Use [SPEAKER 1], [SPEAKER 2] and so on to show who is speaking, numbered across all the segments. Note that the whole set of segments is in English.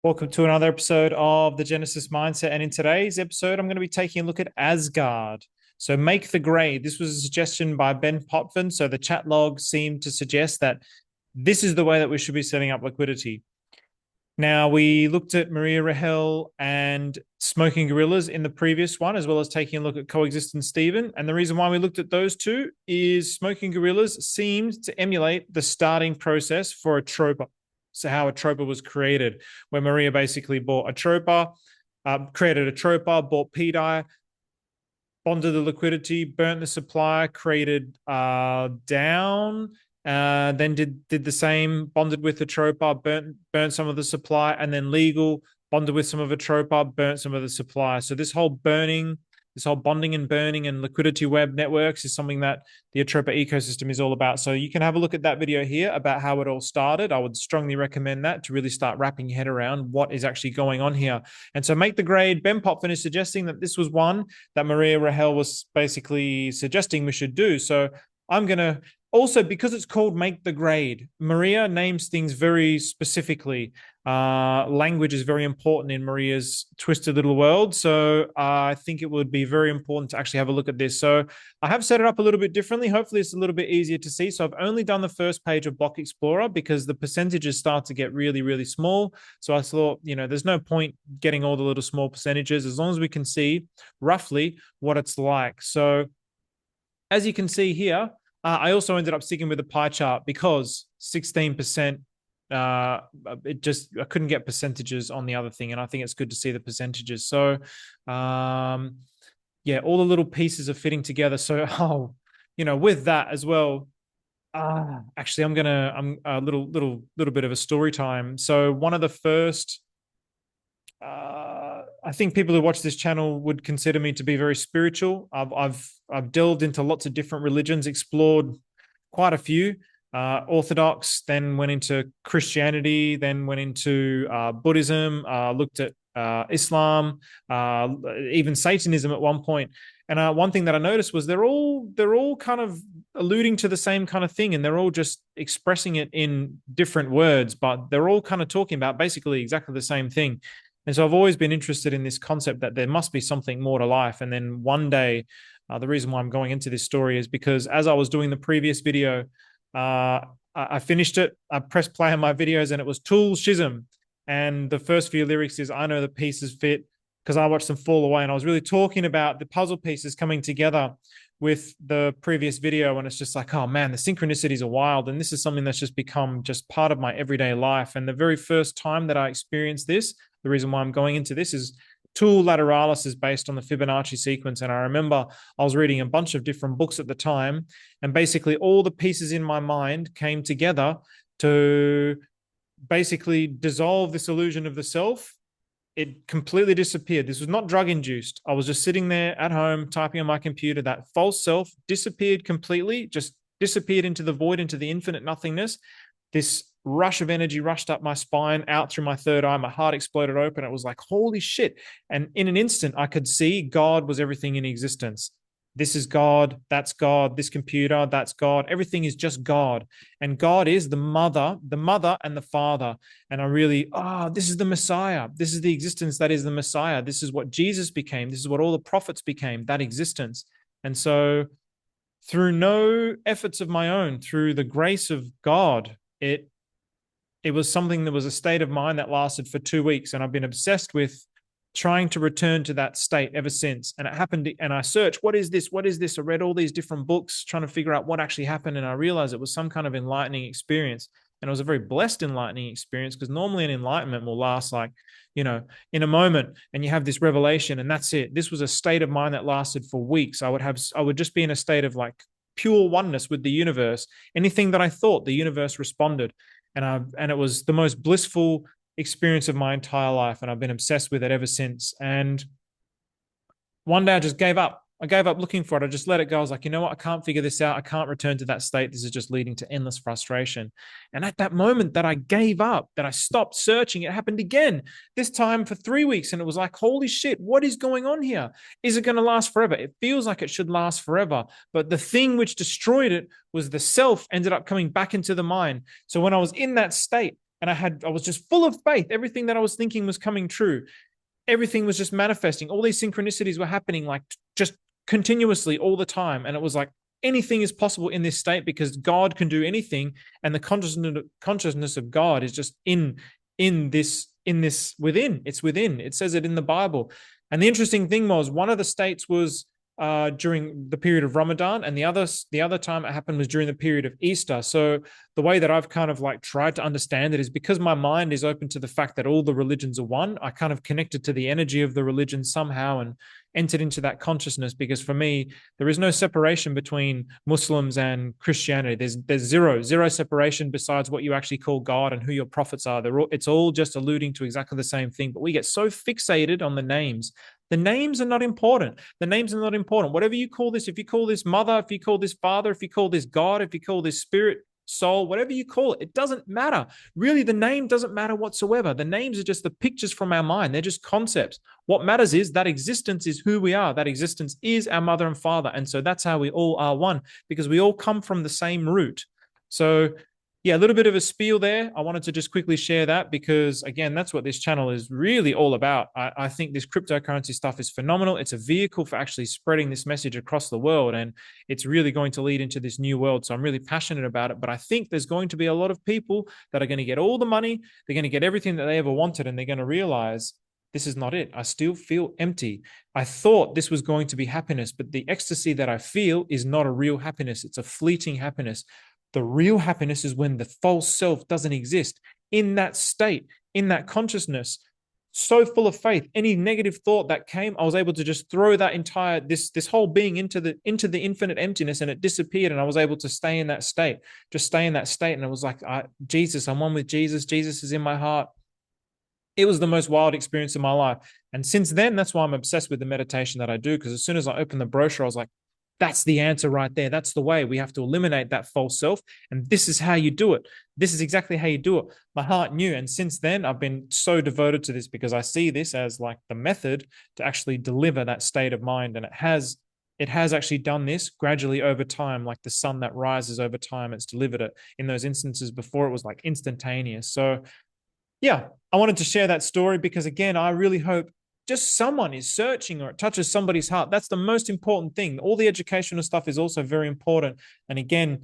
[SPEAKER 1] Welcome to another episode of the Genesis Mindset. And in today's episode, I'm going to be taking a look at Asgard. So, make the grade. This was a suggestion by Ben Potvin. So, the chat log seemed to suggest that this is the way that we should be setting up liquidity. Now, we looked at MariaRahel and Smoking Gorillas in the previous one, as well as taking a look at Coexistence Stephen. And the reason why we looked at those two is Smoking Gorillas seemed to emulate the starting process for Atropa. So how Atropa was created, where Maria basically bought Atropa, created Atropa, bought Pt I, bonded the liquidity, burnt the supply, created down, then did the same, bonded with Atropa, burnt some of the supply, and then legal, bonded with some of Atropa, burnt some of the supply. So this whole bonding and burning and liquidity web networks is something that the Atropa ecosystem is all about. So you can have a look at that video here about how it all started. I would strongly recommend that to really start wrapping your head around what is actually going on here. And so make the grade. Ben Potvin is suggesting that this was one that MariaRahel was basically suggesting we should do. So I'm going to also, because it's called Make the Grade, Maria names things very specifically. Language is very important in Maria's twisted little world. So I think it would be very important to actually have a look at this. So I have set it up a little bit differently. Hopefully it's a little bit easier to see. So I've only done the first page of Block Explorer because the percentages start to get really, really small. So I thought, there's no point getting all the little small percentages as long as we can see roughly what it's like. So as you can see here, I also ended up sticking with a pie chart because 16%, I couldn't get percentages on the other thing. And I think it's good to see the percentages. So, yeah, all the little pieces are fitting together. So, with that as well, actually, I'm a little bit of a story time. So one of the first, I think people who watch this channel would consider me to be very spiritual. I've delved into lots of different religions, explored quite a few. Orthodox, then went into Christianity, then went into Buddhism, looked at Islam, even Satanism at one point. And one thing that I noticed was they're all kind of alluding to the same kind of thing, and they're all just expressing it in different words, but they're all kind of talking about basically exactly the same thing. And so I've always been interested in this concept that there must be something more to life. And then one day, the reason why I'm going into this story is because as I was doing the previous video, I finished it. I pressed play on my videos and it was Tool Schism. And the first few lyrics is, I know the pieces fit because I watched them fall away. And I was really talking about the puzzle pieces coming together with the previous video. And it's just like, oh man, the synchronicities are wild. And this is something that's just become just part of my everyday life. And the very first time that I experienced this, the reason why I'm going into this is Tool Lateralis is based on the Fibonacci sequence. And I remember I was reading a bunch of different books at the time, and basically all the pieces in my mind came together to basically dissolve this illusion of the self. It completely disappeared. This was not drug induced. I was just sitting there at home typing on my computer. That false self disappeared completely, just disappeared into the void, into the infinite nothingness. This rush of energy rushed up my spine, out through my third eye. My heart exploded open. It was like, holy shit. And in an instant, I could see God was everything in existence. This is God. That's God. This computer, that's God. Everything is just God. And God is the mother and the father. And I really, this is the Messiah. This is the existence that is the Messiah. This is what Jesus became. This is what all the prophets became, that existence. And so through no efforts of my own, through the grace of God, it was something that was a state of mind that lasted for 2 weeks. And I've been obsessed with trying to return to that state ever since. And it happened, and I searched, what is this? What is this? I read all these different books trying to figure out what actually happened. And I realized it was some kind of enlightening experience. And it was a very blessed enlightening experience, because normally an enlightenment will last like, in a moment, and you have this revelation and that's it. This was a state of mind that lasted for weeks. I would just be in a state of like pure oneness with the universe. Anything that I thought, the universe responded. And it was the most blissful experience of my entire life. And I've been obsessed with it ever since. And one day I just gave up. I gave up looking for it. I just let it go. I was like, you know what? I can't figure this out. I can't return to that state. This is just leading to endless frustration. And at that moment that I gave up, that I stopped searching, it happened again, this time for 3 weeks. And it was like, holy shit, what is going on here? Is it going to last forever? It feels like it should last forever. But the thing which destroyed it was the self ended up coming back into the mind. So when I was in that state, And I was just full of faith. Everything that I was thinking was coming true. Everything was just manifesting. All these synchronicities were happening like just continuously all the time. And it was like anything is possible in this state because God can do anything. And the consciousness of God is just in this within. It's within. It says it in the Bible. And the interesting thing was one of the states was during the period of Ramadan, and the other time it happened was during the period of Easter. So the way that I've kind of like tried to understand it is because my mind is open to the fact that all the religions are one. I kind of connected to the energy of the religion somehow and entered into that consciousness, because for me there is no separation between Muslims and Christianity. There's zero separation besides what you actually call God and who your prophets are. It's all just alluding to exactly the same thing, but we get so fixated on the names. The names are not important. The names are not important. Whatever you call this, if you call this mother, if you call this father, if you call this God, if you call this spirit, soul, whatever you call it, it doesn't matter. Really, the name doesn't matter whatsoever. The names are just the pictures from our mind. They're just concepts. What matters is that existence is who we are. That existence is our mother and father. And so that's how we all are one, because we all come from the same root. So yeah, a little bit of a spiel there. I wanted to just quickly share that because, again, that's what this channel is really all about. I think this cryptocurrency stuff is phenomenal. It's a vehicle for actually spreading this message across the world, and it's really going to lead into this new world. So I'm really passionate about it. But I think there's going to be a lot of people that are going to get all the money. They're going to get everything that they ever wanted, and they're going to realize this is not it. I still feel empty. I thought this was going to be happiness, but the ecstasy that I feel is not a real happiness. It's a fleeting happiness. The real happiness is when the false self doesn't exist. In that state, in that consciousness, so full of faith, any negative thought that came, I was able to just throw that entire this whole being into the infinite emptiness, and it disappeared, and I was able to stay in that state, just stay in that state. And it was like, Jesus, I'm one with Jesus. Jesus is in my heart. It was the most wild experience of my life. And since then, that's why I'm obsessed with the meditation that I do, because as soon as I opened the brochure, I was like, that's the answer right there. That's the way. We have to eliminate that false self. And this is how you do it. This is exactly how you do it. My heart knew. And since then, I've been so devoted to this because I see this as like the method to actually deliver that state of mind. And it has actually done this gradually over time, like the sun that rises over time. It's delivered it. In those instances before, it was like instantaneous. So yeah, I wanted to share that story because, again, I really hope just someone is searching or it touches somebody's heart. That's the most important thing. All the educational stuff is also very important. And again,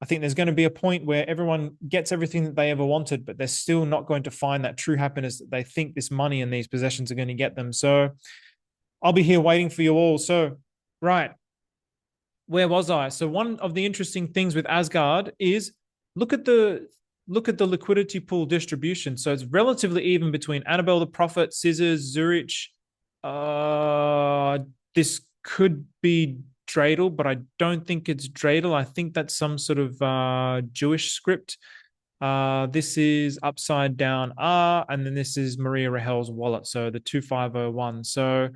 [SPEAKER 1] I think there's going to be a point where everyone gets everything that they ever wanted, but they're still not going to find that true happiness that they think this money and these possessions are going to get them. So I'll be here waiting for you all. So, right, where was I? So one of the interesting things with Asgard is look at the liquidity pool distribution. So it's relatively even between Annabelle the Prophet, Scissors, Zurich. This could be dreidel, but I don't think it's dreidel. I think that's some sort of Jewish script. This is upside down R, and then this is MariaRahel's wallet. So the 2501. So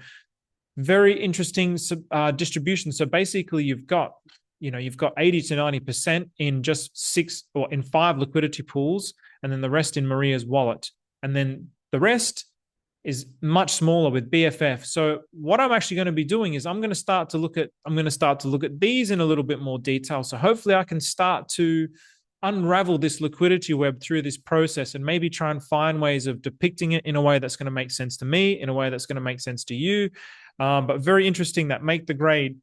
[SPEAKER 1] very interesting distribution. So basically you've got 80 to 90% in just 5 liquidity pools, and then the rest in Maria's wallet. And then the rest is much smaller with BFF. So what I'm actually going to be doing is I'm going to start to look at these in a little bit more detail. So hopefully I can start to unravel this liquidity web through this process and maybe try and find ways of depicting it in a way that's going to make sense to me, in a way that's going to make sense to you. But very interesting that make the grade,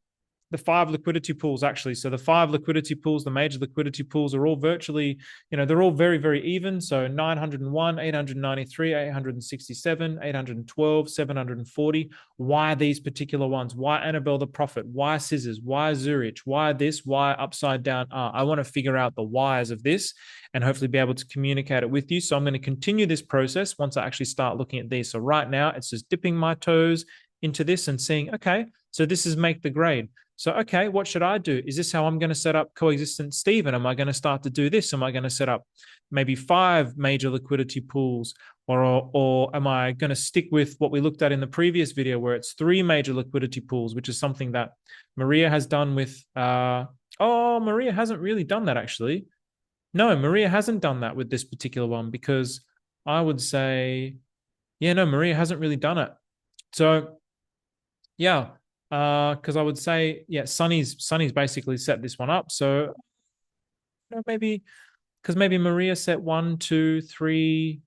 [SPEAKER 1] the 5 liquidity pools actually. So the 5 liquidity pools, the major liquidity pools are all virtually, they're all very, very even. So 901, 893, 867, 812, 740. Why these particular ones? Why Annabelle the Prophet? Why Scissors? Why Zurich? Why this? Why upside down R? I want to figure out the whys of this and hopefully be able to communicate it with you. So I'm going to continue this process once I actually start looking at these. So right now it's just dipping my toes into this and seeing, okay, so this is make the grade. So, okay, what should I do? Is this how I'm going to set up Coexistence Stephen? Am I going to start to do this? Am I going to set up maybe 5 major liquidity pools? Or am I going to stick with what we looked at in the previous video where it's 3 major liquidity pools, which is something that Maria has done with, Maria hasn't really done that actually. No, Maria hasn't done that with this particular one because I would say, yeah, no, Maria hasn't really done it. So, yeah, because I would say, yeah, Sunny's basically set this one up. So maybe because maybe Maria set 1, 2, 3,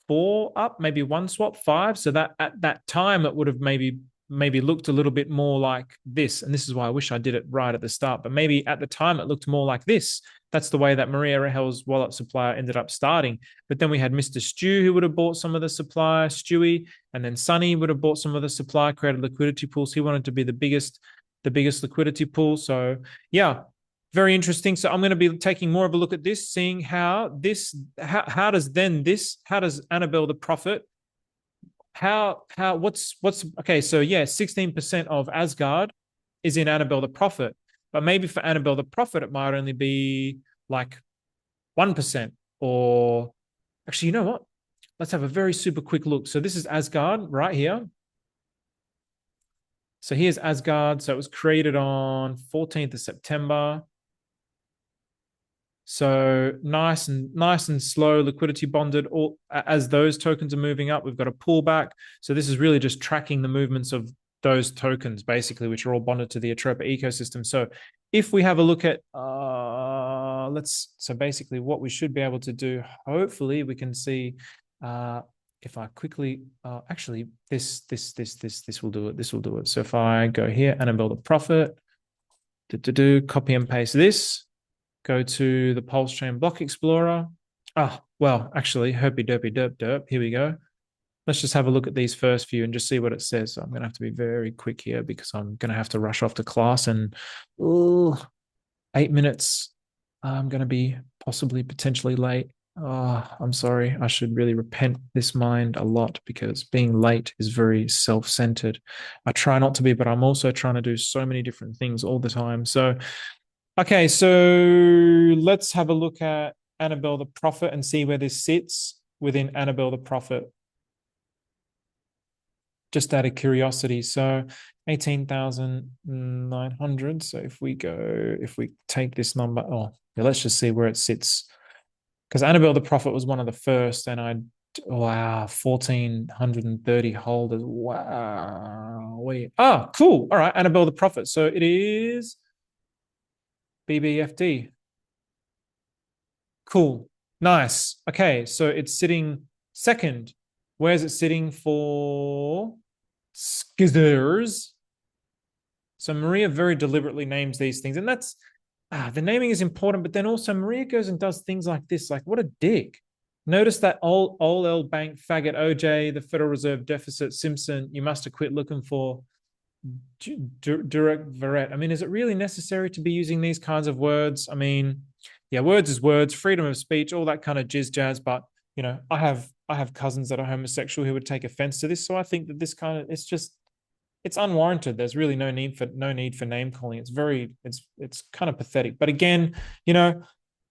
[SPEAKER 1] 4 up, maybe one swap, 5. So that at that time it would have maybe looked a little bit more like this. And this is why I wish I did it right at the start. But maybe at the time it looked more like this. That's the way that MariaRahel's wallet supplier ended up starting. But then we had Mr. Stew who would have bought some of the supply, Stewie, and then Sonny would have bought some of the supply, created liquidity pools. He wanted to be the biggest liquidity pool. So yeah, very interesting. So I'm going to be taking more of a look at this, seeing how does Annabelle the Prophet, what's okay. So yeah, 16% of Asgard is in Annabelle the Prophet, but maybe for Annabelle the Prophet it might only be like 1%. Or actually, you know what? Let's have a very super quick look. So this is Asgard right here. So here's Asgard. So it was created on 14th of September. So nice and slow, liquidity bonded. All as those tokens are moving up, we've got a pullback. So this is really just tracking the movements of those tokens, basically, which are all bonded to the Atropa ecosystem. So if we have a look at, so basically what we should be able to do, hopefully we can see, if I quickly, actually, this will do it. This will do it. So if I go here, Annabelle the Prophet, copy and paste this. Go to the Pulse Chain Block Explorer. Well, actually, herpy derpy derp derp. Here we go. Let's just have a look at these first few and just see what it says. So I'm going to have to be very quick here because I'm going to have to rush off to class in 8 minutes. I'm going to be potentially late. I'm sorry. I should really repent this mind a lot because being late is very self-centered. I try not to be, but I'm also trying to do so many different things all the time. So okay, so let's have a look at Annabelle the Prophet and see where this sits within Annabelle the Prophet. Just out of curiosity. So 18,900. So if we take this number, let's just see where it sits. Because Annabelle the Prophet was one of the first, and 1,430 holders. Wow. Cool. All right, Annabelle the Prophet. So it is BBFD. Cool. Nice. Okay, so it's sitting second. Where's it sitting for Skizzers? So Maria very deliberately names these things. And that's, the naming is important, but then also Maria goes and does things like this. Like, what a dick. Notice that L Bank, faggot, OJ, the Federal Reserve deficit, Simpson, you must have quit looking for direct Verret. I mean, is it really necessary to be using these kinds of words? I mean, yeah, words is words, freedom of speech, all that kind of jizz jazz. But you know, I have cousins that are homosexual who would take offense to this. So I think that this kind of it's unwarranted. There's really no need for name calling. It's kind of pathetic. But again, you know,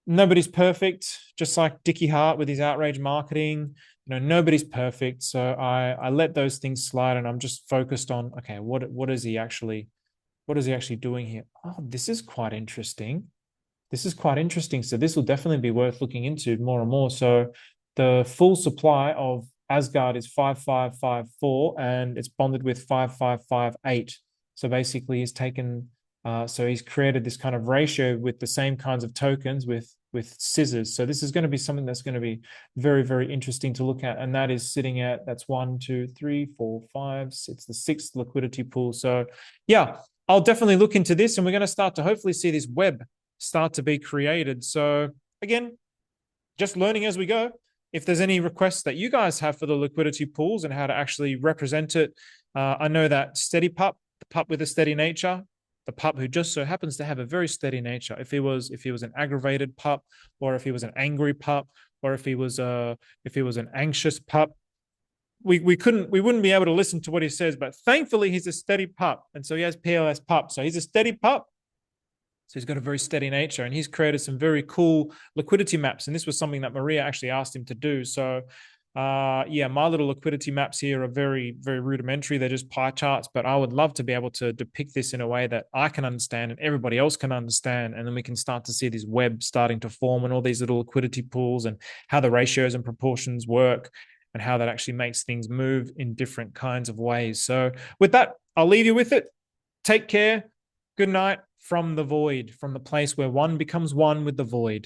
[SPEAKER 1] nobody's perfect. Just like Dickie Hart with his outrage marketing. You know, nobody's perfect. So I let those things slide, and I'm just focused on, okay, what is he actually doing here? Oh, this is quite interesting. So this will definitely be worth looking into more and more. So the full supply of Asgard is 5554, and it's bonded with 5558. So basically he's taken, so he's created this kind of ratio with the same kinds of tokens with scissors. So this is going to be something that's going to be very, very interesting to look at. And that is sitting at, that's 1, 2, 3, 4, 5. It's the 6th liquidity pool. So yeah, I'll definitely look into this, and we're going to start to hopefully see this web start to be created. So again, just learning as we go. If there's any requests that you guys have for the liquidity pools and how to actually represent it, I know that Steady Pup, the pup with a steady nature, the pup who just so happens to have a very steady nature. If he was an aggravated pup, or if he was an angry pup, or if he was an anxious pup, we wouldn't be able to listen to what he says. But thankfully, he's a steady pup, and so he has PLS pup. So he's a steady pup. So he's got a very steady nature, and he's created some very cool liquidity maps. And this was something that Maria actually asked him to do. So yeah, my little liquidity maps here are very, very rudimentary. They're just pie charts, but I would love to be able to depict this in a way that I can understand and everybody else can understand. And then we can start to see this web starting to form, and all these little liquidity pools, and how the ratios and proportions work, and how that actually makes things move in different kinds of ways. So with that, I'll leave you with it. Take care. Good night from the void, from the place where one becomes one with the void.